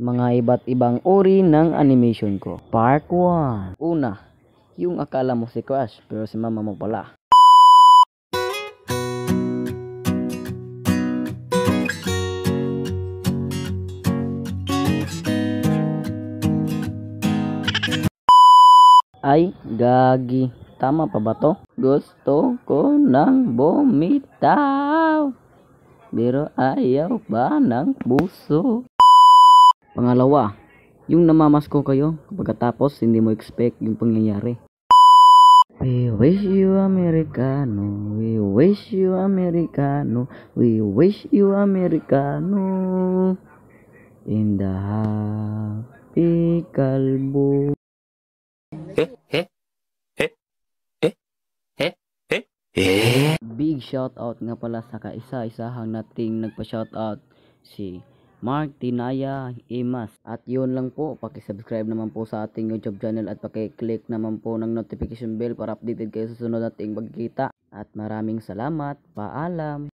mga iba't ibang uri ng animation ko. Part 1. Una, yung akala mo si Crush pero si mama mo pala. Ay, gagi. Tama pa ba to? Gusto ko nang bumitaw, pero ayaw ba ng puso? Pangalawa, yung namamasko kayo pagkatapos hindi mo expect yung pangyayari. We wish you Americano, we wish you Americano, we wish you Americano in the happy kalbo. Big shout out nga pala sa kaisa-isahang nating nagpa-shout out si Mark Tinaya Imas. At yun lang po, paki-subscribe naman po sa ating YouTube channel at paki-click naman po ng notification bell para updated kayo sa sunod nating pagkikita. At maraming salamat, paalam.